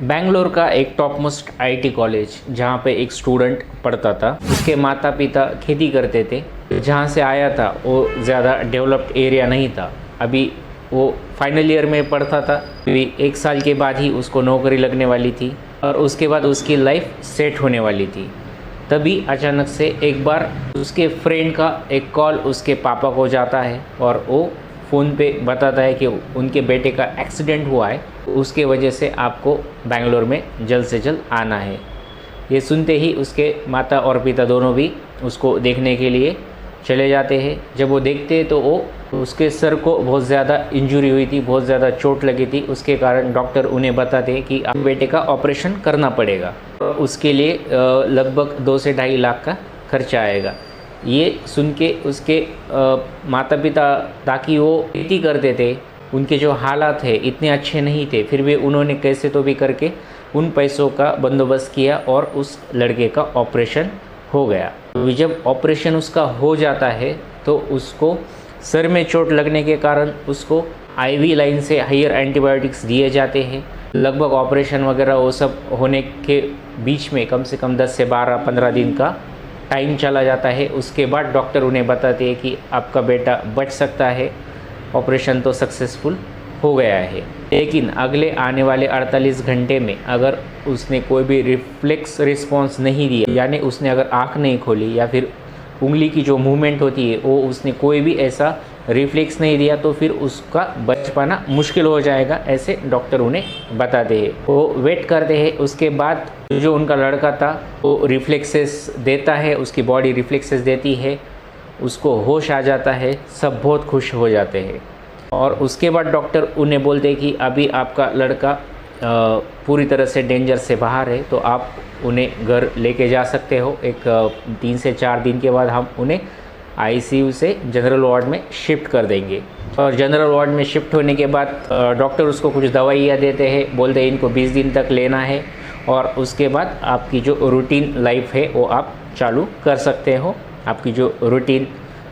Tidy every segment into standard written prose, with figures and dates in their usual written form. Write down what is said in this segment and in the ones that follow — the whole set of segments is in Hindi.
बेंगलोर का एक टॉप मोस्ट आईटी कॉलेज जहाँ पे एक स्टूडेंट पढ़ता था। उसके माता पिता खेती करते थे। जहाँ से आया था वो ज़्यादा डेवलप्ड एरिया नहीं था। अभी वो फाइनल ईयर में पढ़ता था। अभी 1 साल के बाद ही उसको नौकरी लगने वाली थी और उसके बाद उसकी लाइफ सेट होने वाली थी। तभी अचानक से एक बार उसके फ्रेंड का एक कॉल उसके पापा को जाता है और वो फ़ोन पे बताता है कि उनके बेटे का एक्सीडेंट हुआ है, उसके वजह से आपको बेंगलोर में जल्द से जल्द आना है। ये सुनते ही उसके माता और पिता दोनों भी उसको देखने के लिए चले जाते हैं। जब वो देखते हैं तो उसके सर को बहुत ज़्यादा इंजरी हुई थी, बहुत ज़्यादा चोट लगी थी। उसके कारण डॉक्टर उन्हें बताते हैं कि आप बेटे का ऑपरेशन करना पड़ेगा। उसके लिए लगभग 2 से 2.5 लाख का खर्चा आएगा। ये सुन के उसके माता पिता, ताकि वो खेती करते थे, उनके जो हालात है इतने अच्छे नहीं थे, फिर भी उन्होंने कैसे तो भी करके उन पैसों का बंदोबस्त किया और उस लड़के का ऑपरेशन हो गया। जब ऑपरेशन उसका हो जाता है तो उसको सर में चोट लगने के कारण उसको आईवी लाइन से हायर एंटीबायोटिक्स दिए जाते हैं। लगभग ऑपरेशन वगैरह वो सब होने के बीच में कम से कम 10 से 12-15 दिन का टाइम चला जाता है। उसके बाद डॉक्टर उन्हें बताते हैं कि आपका बेटा बच सकता है, ऑपरेशन तो सक्सेसफुल हो गया है। लेकिन अगले आने वाले 48 घंटे में अगर उसने कोई भी रिफ्लेक्स रिस्पॉन्स नहीं दिया, यानी उसने अगर आँख नहीं खोली या फिर उंगली की जो मूवमेंट होती है वो उसने कोई भी ऐसा रिफ्लेक्स नहीं दिया, तो फिर उसका बच पाना मुश्किल हो जाएगा, ऐसे डॉक्टर उन्हें बताते हैं। वो वेट करते हैं। उसके बाद जो उनका लड़का था वो रिफ्लेक्सेस देता है, उसकी बॉडी रिफ्लेक्सेस देती है, उसको होश आ जाता है, सब बहुत खुश हो जाते हैं। और उसके बाद डॉक्टर उन्हें बोलते हैं कि अभी आपका लड़का पूरी तरह से डेंजर से बाहर है, तो आप उन्हें घर लेके जा सकते हो। एक 3 से 4 दिन के बाद हम उन्हें आईसीयू से जनरल वार्ड में शिफ्ट कर देंगे। और जनरल वार्ड में शिफ्ट होने के बाद डॉक्टर उसको कुछ दवाइयाँ देते हैं, बोलते हैं इनको 20 दिन तक लेना है और उसके बाद आपकी जो रूटीन लाइफ है वो आप चालू कर सकते हो। आपकी जो रूटीन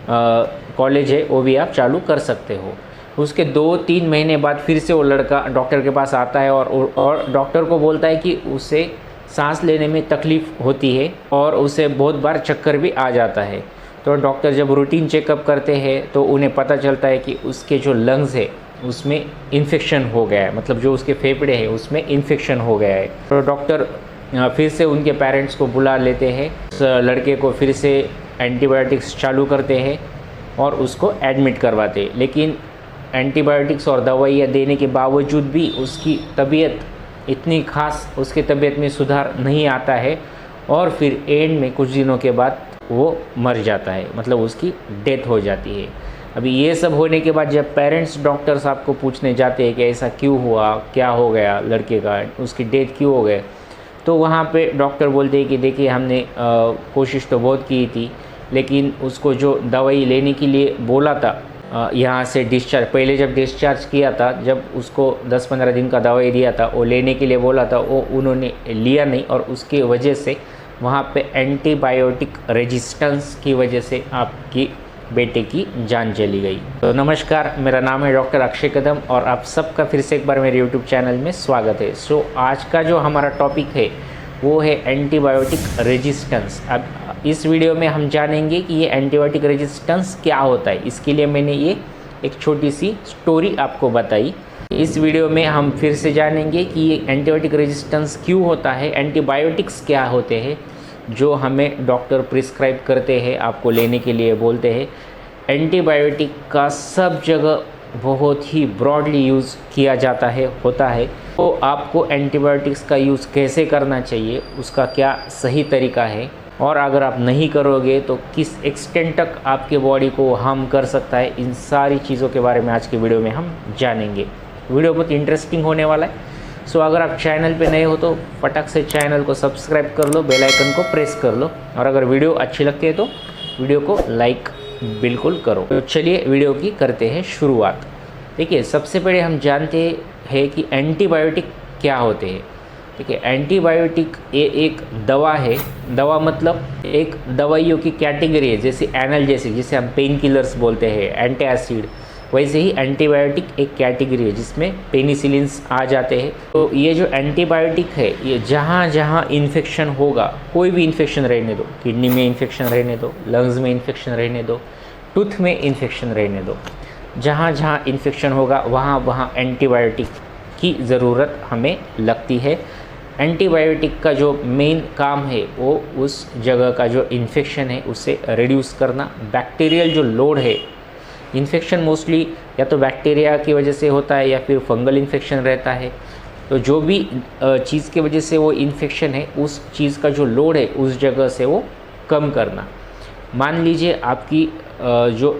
कॉलेज है वो भी आप चालू कर सकते हो। उसके 2-3 महीने बाद फिर से वो लड़का डॉक्टर के पास आता है और डॉक्टर को बोलता है कि उसे सांस लेने में तकलीफ़ होती है और उसे बहुत बार चक्कर भी आ जाता है। तो डॉक्टर जब रूटीन चेकअप करते हैं तो उन्हें पता चलता है कि उसके जो लंग्स है उसमें इन्फेक्शन हो गया है, मतलब जो उसके फेफड़े हैं उसमें इन्फेक्शन हो गया है। तो डॉक्टर फिर से उनके पेरेंट्स को बुला लेते हैं, उस लड़के को फिर से एंटीबायोटिक्स चालू करते हैं और उसको एडमिट करवाते हैं। लेकिन एंटीबायोटिक्स और दवाइयाँ देने के बावजूद भी उसकी तबीयत इतनी खास, उसकी तबीयत में सुधार नहीं आता है और फिर एंड में कुछ दिनों के बाद वो मर जाता है, मतलब उसकी डेथ हो जाती है। अभी ये सब होने के बाद जब पेरेंट्स डॉक्टर साहब को पूछने जाते हैं कि ऐसा क्यों हुआ, क्या हो गया लड़के का, उसकी डेथ क्यों हो गई, तो वहाँ पे डॉक्टर बोलते हैं कि देखिए हमने कोशिश तो बहुत की थी, लेकिन उसको जो दवाई लेने के लिए बोला था यहाँ से डिस्चार्ज, पहले जब डिस्चार्ज किया था, जब उसको 10-15 दिन का दवाई दिया था, वो लेने के लिए बोला था, वो उन्होंने लिया नहीं और उसकी वजह से वहाँ पे एंटीबायोटिक रेजिस्टेंस की वजह से आपकी बेटे की जान चली गई। तो नमस्कार, मेरा नाम है डॉक्टर अक्षय कदम और आप सबका फिर से एक बार मेरे यूट्यूब चैनल में स्वागत है। सो आज का जो हमारा टॉपिक है वो है एंटीबायोटिक रेजिस्टेंस। अब इस वीडियो में हम जानेंगे कि ये एंटीबायोटिक रेजिस्टेंस क्या होता है। इसके लिए मैंने ये एक छोटी सी स्टोरी आपको बताई। इस वीडियो में हम फिर से जानेंगे कि ये एंटीबायोटिक रेजिस्टेंस क्यों होता है, एंटीबायोटिक्स क्या होते हैं जो हमें डॉक्टर प्रिस्क्राइब करते हैं, आपको लेने के लिए बोलते हैं। एंटीबायोटिक का सब जगह बहुत ही ब्रॉडली यूज़ किया जाता है, होता है। तो आपको एंटीबायोटिक्स का यूज़ कैसे करना चाहिए, उसका क्या सही तरीका है और अगर आप नहीं करोगे तो किस एक्सटेंट तक आपके बॉडी को हार्म कर सकता है, इन सारी चीज़ों के बारे में आज की वीडियो में हम जानेंगे। वीडियो बहुत इंटरेस्टिंग होने वाला है। सो अगर आप चैनल पे नए हो तो फटाक से चैनल को सब्सक्राइब कर लो, बेल आइकन को प्रेस कर लो और अगर वीडियो अच्छी लगती है तो वीडियो को लाइक बिल्कुल करो। तो चलिए वीडियो की करते हैं शुरुआत। देखिए, सबसे पहले हम जानते हैं कि एंटीबायोटिक क्या होते हैं। देखिए, एंटीबायोटिक ये एक दवा है। दवा मतलब एक दवाइयों की कैटेगरी है, जैसे एनाल्जेसिक, जिसे हम पेन किलर्स बोलते हैं, एंटासिड, वैसे ही एंटीबायोटिक एक कैटेगरी है जिसमें पेनिसिलिन्स आ जाते हैं। तो ये जो एंटीबायोटिक है ये जहाँ जहाँ इन्फेक्शन होगा, कोई भी इन्फेक्शन रहने दो, किडनी में इन्फेक्शन रहने दो, लंग्स में इन्फेक्शन रहने दो, टूथ में इन्फेक्शन रहने दो, जहाँ जहाँ इन्फेक्शन होगा वहाँ वहाँ एंटीबायोटिक की ज़रूरत हमें लगती है। एंटीबायोटिक का जो मेन काम है वो उस जगह का जो इन्फेक्शन है उसे रिड्यूस करना, बैक्टीरियल जो लोड है, इन्फेक्शन मोस्टली या तो बैक्टीरिया की वजह से होता है या फिर फंगल इन्फेक्शन रहता है, तो जो भी चीज़ की वजह से वो इन्फेक्शन है उस चीज़ का जो लोड है उस जगह से वो कम करना। मान लीजिए आपकी जो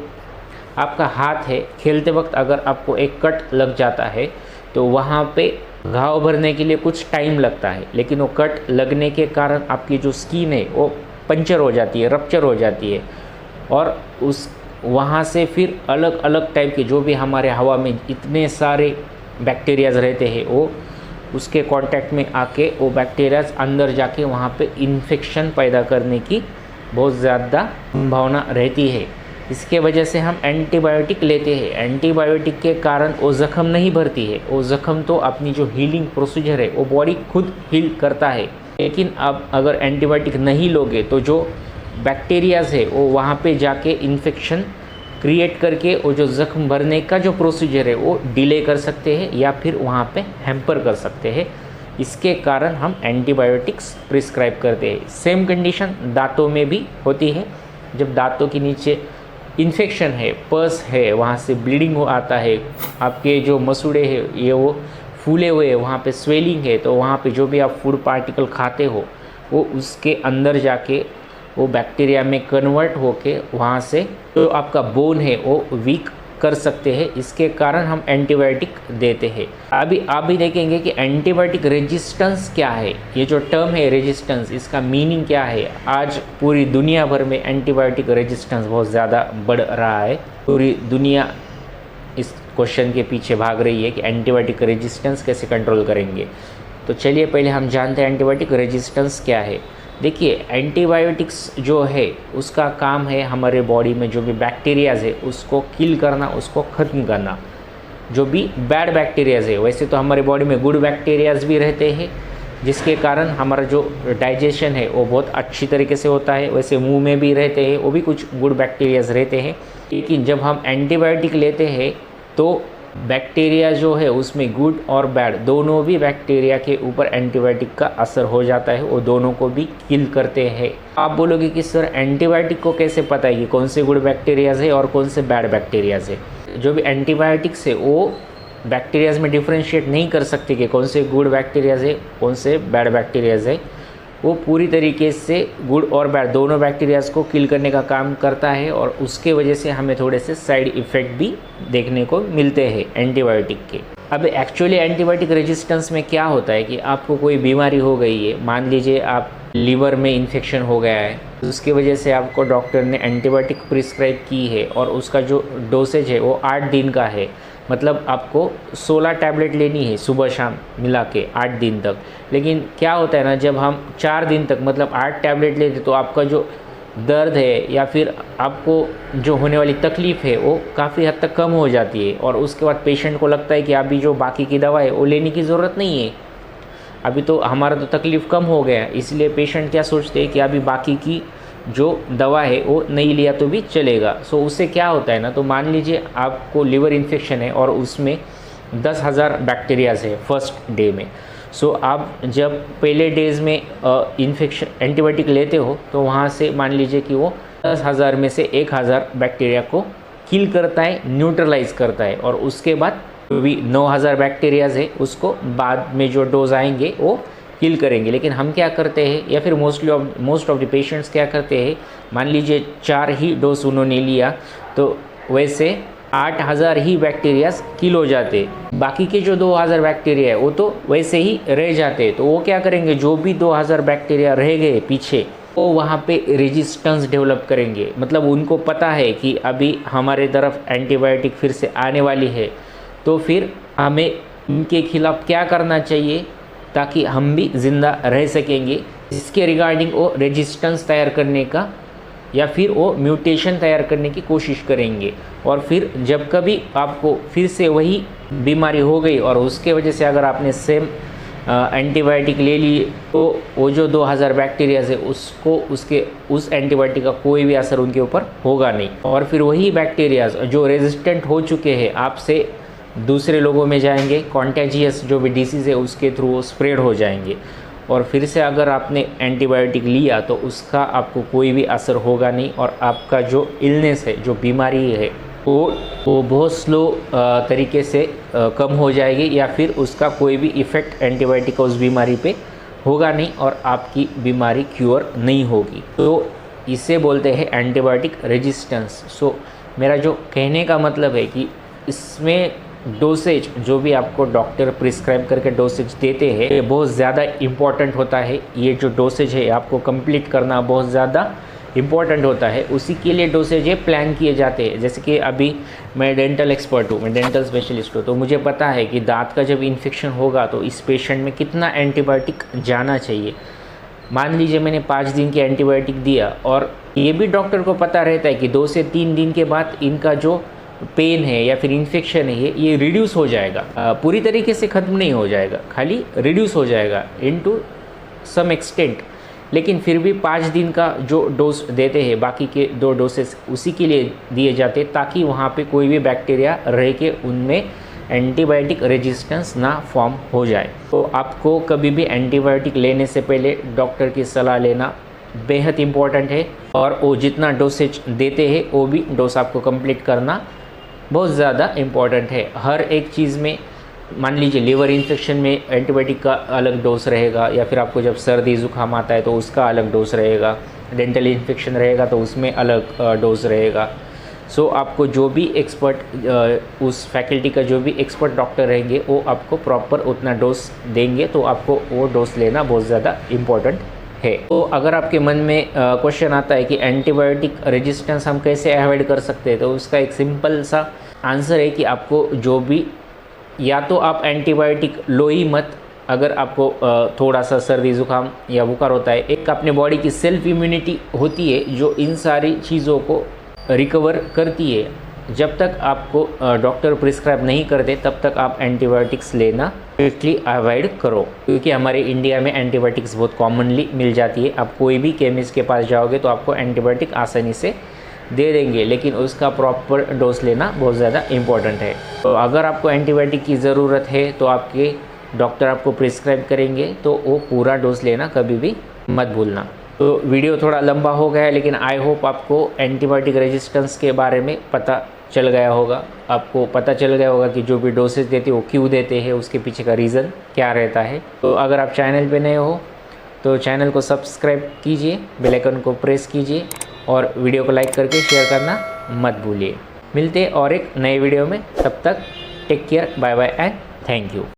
आपका हाथ है, खेलते वक्त अगर आपको एक कट लग जाता है तो वहाँ पे घाव भरने के लिए कुछ टाइम लगता है, लेकिन वो कट लगने के कारण आपकी जो स्किन है वो पंचर हो जाती है, रप्चर हो जाती है, और उस वहाँ से फिर अलग अलग टाइप के जो भी हमारे हवा में इतने सारे बैक्टीरियाज रहते हैं वो उसके कांटेक्ट में आके वो बैक्टीरियाज अंदर जाके वहाँ पे इन्फेक्शन पैदा करने की बहुत ज़्यादा संभावना रहती है। इसके वजह से हम एंटीबायोटिक लेते हैं। एंटीबायोटिक के कारण वो ज़ख़म नहीं भरती है, वो ज़ख़म तो अपनी जो हीलिंग प्रोसीजर है वो बॉडी खुद हील करता है। लेकिन अब अगर एंटीबायोटिक नहीं लोगे तो जो बैक्टीरियाज है वो वहाँ पे जाके इन्फेक्शन क्रिएट करके वो जो ज़ख़म भरने का जो प्रोसीजर है वो डिले कर सकते हैं या फिर वहाँ पे हैम्पर कर सकते हैं। इसके कारण हम एंटीबायोटिक्स प्रिस्क्राइब करते हैं। सेम कंडीशन दांतों में भी होती है। जब दांतों के नीचे इन्फेक्शन है, पस है, वहाँ से ब्लीडिंग हो आता है, आपके जो मसूड़े हैं ये वो फूले हुए हैं, वहाँ पे स्वेलिंग है, तो वहाँ पे जो भी आप फूड पार्टिकल खाते हो वो उसके अंदर जाके वो बैक्टीरिया में कन्वर्ट होके वहाँ से जो आपका बोन है वो वीक कर सकते हैं। इसके कारण हम एंटीबायोटिक देते हैं। अभी आप भी देखेंगे कि एंटीबायोटिक रेजिस्टेंस क्या है। ये जो टर्म है रेजिस्टेंस, इसका मीनिंग क्या है। आज पूरी दुनिया भर में एंटीबायोटिक रेजिस्टेंस बहुत ज़्यादा बढ़ रहा है। पूरी दुनिया इस क्वेश्चन के पीछे भाग रही है कि एंटीबायोटिक रेजिस्टेंस कैसे कंट्रोल करेंगे। तो चलिए पहले हम जानते हैं एंटीबायोटिक रेजिस्टेंस क्या है। देखिए, एंटीबायोटिक्स जो है उसका काम है हमारे बॉडी में जो भी बैक्टीरियाज है उसको किल करना, उसको ख़त्म करना। जो भी बैड बैक्टीरियाज है, वैसे तो हमारे बॉडी में गुड बैक्टीरियाज भी रहते हैं जिसके कारण हमारा जो डाइजेशन है वो बहुत अच्छी तरीके से होता है। वैसे मुंह में भी रहते हैं, वो भी कुछ गुड बैक्टीरियाज रहते हैं। लेकिन जब हम एंटीबायोटिक लेते हैं तो बैक्टीरिया जो है उसमें गुड और बैड दोनों भी बैक्टीरिया के ऊपर एंटीबायोटिक का असर हो जाता है, वो दोनों को भी किल करते हैं। आप बोलोगे कि सर एंटीबायोटिक को कैसे पता है कि कौन से गुड बैक्टीरियाज है और कौन से बैड बैक्टीरियाज है। जो भी एंटीबायोटिक्स है वो बैक्टीरियाज में डिफ्रेंशिएट नहीं कर सकते कि कौन से गुड बैक्टीरियाज है कौन से बैड बैक्टीरियाज है। वो पूरी तरीके से गुड और बैड दोनों बैक्टीरियाज को किल करने का काम करता है और उसके वजह से हमें थोड़े से साइड इफ़ेक्ट भी देखने को मिलते हैं एंटीबायोटिक के। अब एक्चुअली एंटीबायोटिक रेजिस्टेंस में क्या होता है कि आपको कोई बीमारी हो गई है, मान लीजिए आप लीवर में इन्फेक्शन हो गया है, उसकी वजह से आपको डॉक्टर ने एंटीबायोटिक प्रिस्क्राइब की है और उसका जो डोसेज है वो 8 दिन का है। मतलब आपको 16 टैबलेट लेनी है सुबह शाम मिला के 8 दिन तक। लेकिन क्या होता है ना, जब हम 4 दिन तक मतलब 8 टैबलेट लेते तो आपका जो दर्द है या फिर आपको जो होने वाली तकलीफ़ है वो काफ़ी हद तक कम हो जाती है और उसके बाद पेशेंट को लगता है कि अभी जो बाकी की दवा है वो लेने की ज़रूरत नहीं है, अभी तो हमारा तो तकलीफ़ कम हो गया। इसलिए पेशेंट क्या सोचते हैं कि अभी बाकी की जो दवा है वो नहीं लिया तो भी चलेगा। सो उससे क्या होता है ना, तो मान लीजिए आपको लिवर इन्फेक्शन है और उसमें 10,000 बैक्टीरियाज है फर्स्ट डे में। सो आप जब पहले डेज़ में इन्फेक्शन एंटीबायोटिक लेते हो तो वहाँ से मान लीजिए कि वो 10,000 में से 1,000 बैक्टीरिया को किल करता है, न्यूट्रलाइज करता है, और उसके बाद जो भी 9,000 बैक्टीरियाज है उसको बाद में जो डोज आएंगे वो किल करेंगे। लेकिन हम क्या करते हैं या फिर मोस्ट ऑफ द पेशेंट्स क्या करते हैं, मान लीजिए 4 ही डोज उन्होंने लिया तो वैसे 8,000 ही बैक्टीरियाज किल हो जाते, बाकी के जो 2,000 बैक्टीरिया है वो तो वैसे ही रह जाते। तो वो क्या करेंगे, जो भी 2,000 बैक्टीरिया रह गए पीछे वो वहाँ पे रेजिस्टेंस डेवलप करेंगे। मतलब उनको पता है कि अभी हमारे तरफ एंटीबायोटिक फिर से आने वाली है, तो फिर हमें इनके खिलाफ क्या करना चाहिए ताकि हम भी ज़िंदा रह सकेंगे। इसके रिगार्डिंग वो रेजिस्टेंस तैयार करने का या फिर वो म्यूटेशन तैयार करने की कोशिश करेंगे। और फिर जब कभी आपको फिर से वही बीमारी हो गई और उसके वजह से अगर आपने सेम एंटीबायोटिक ले ली तो वो जो 2000 बैक्टीरियाज है उसको उस एंटीबायोटिक का कोई भी असर उनके ऊपर होगा नहीं। और फिर वही बैक्टीरियाज जो रेजिस्टेंट हो चुके हैं आपसे दूसरे लोगों में जाएंगे, कॉन्टेजियस जो भी डिसीज़ है उसके थ्रू वो स्प्रेड हो जाएंगे। और फिर से अगर आपने एंटीबायोटिक लिया तो उसका आपको कोई भी असर होगा नहीं और आपका जो इलनेस है, जो बीमारी है, वो बहुत स्लो तरीके से कम हो जाएगी या फिर उसका कोई भी इफ़ेक्ट एंटीबायोटिक का उस बीमारी पे होगा नहीं और आपकी बीमारी क्योर नहीं होगी। तो इसे बोलते हैं एंटीबायोटिक रेजिस्टेंस। सो मेरा जो कहने का मतलब है कि इसमें डोसेज जो भी आपको डॉक्टर प्रिस्क्राइब करके डोसेज देते हैं ये बहुत ज़्यादा इम्पॉर्टेंट होता है। ये जो डोसेज है आपको कंप्लीट करना बहुत ज़्यादा इम्पॉर्टेंट होता है। उसी के लिए डोसेज ये प्लान किए जाते हैं। जैसे कि अभी मैं डेंटल एक्सपर्ट हूँ, मैं डेंटल स्पेशलिस्ट हूँ, तो मुझे पता है कि दांत का जब इन्फेक्शन होगा तो इस पेशेंट में कितना एंटीबायोटिक जाना चाहिए। मान लीजिए मैंने 5 दिन की एंटीबायोटिक दिया और ये भी डॉक्टर को पता रहता है कि 2 से 3 दिन के बाद इनका जो पेन है या फिर इन्फेक्शन है ये रिड्यूस हो जाएगा, पूरी तरीके से ख़त्म नहीं हो जाएगा, खाली रिड्यूस हो जाएगा इनटू सम एक्सटेंट। लेकिन फिर भी 5 दिन का जो डोज देते हैं, बाकी के 2 डोसेस उसी के लिए दिए जाते ताकि वहाँ पे कोई भी बैक्टीरिया रह के उनमें एंटीबायोटिक रेजिस्टेंस ना फॉर्म हो जाए। तो आपको कभी भी एंटीबायोटिक लेने से पहले डॉक्टर की सलाह लेना बेहद इम्पॉर्टेंट है और वो जितना डोसेज देते हैं वो भी डोज आपको कंप्लीट करना बहुत ज़्यादा इम्पॉर्टेंट है। हर एक चीज़ में मान लीजिए लिवर इन्फेक्शन में एंटीबायोटिक का अलग डोज रहेगा या फिर आपको जब सर्दी ज़ुकाम आता है तो उसका अलग डोज रहेगा, डेंटल इन्फेक्शन रहेगा तो उसमें अलग डोज रहेगा। सो आपको जो भी एक्सपर्ट उस फैकल्टी का जो भी एक्सपर्ट डॉक्टर रहेंगे वो आपको प्रॉपर उतना डोज देंगे, तो आपको वो डोज लेना बहुत ज़्यादा इम्पॉर्टेंट है। तो अगर आपके मन में क्वेश्चन आता है कि एंटीबायोटिक रेजिस्टेंस हम कैसे अवॉइड कर सकते हैं, तो उसका एक सिंपल सा आंसर है कि आपको जो भी, या तो आप एंटीबायोटिक लो ही मत अगर आपको थोड़ा सा सर्दी ज़ुकाम या बुखार होता है। एक अपने बॉडी की सेल्फ इम्यूनिटी होती है जो इन सारी चीज़ों को रिकवर करती है। जब तक आपको डॉक्टर प्रिस्क्राइब नहीं करते तब तक आप एंटीबायोटिक्स लेना स्ट्रिक्टली अवॉइड करो, क्योंकि हमारे इंडिया में एंटीबायोटिक्स बहुत कॉमनली मिल जाती है। आप कोई भी केमिस्ट के पास जाओगे तो आपको एंटीबायोटिक आसानी से दे देंगे, लेकिन उसका प्रॉपर डोज लेना बहुत ज़्यादा इम्पॉर्टेंट है। तो अगर आपको एंटीबायोटिक की ज़रूरत है तो आपके डॉक्टर आपको प्रिस्क्राइब करेंगे तो वो पूरा डोज लेना कभी भी मत भूलना। तो वीडियो थोड़ा लंबा हो गया है, लेकिन आई होप आपको एंटीबायोटिक रेजिस्टेंस के बारे में पता चल गया होगा। आपको पता चल गया होगा कि जो भी डोसेज देते हैं वो क्यों देते हैं, उसके पीछे का रीज़न क्या रहता है। तो अगर आप चैनल पे नए हो तो चैनल को सब्सक्राइब कीजिए, बेल आइकन को प्रेस कीजिए और वीडियो को लाइक करके शेयर करना मत भूलिए। मिलते हैं और एक नए वीडियो में, तब तक take care, bye bye and thank you.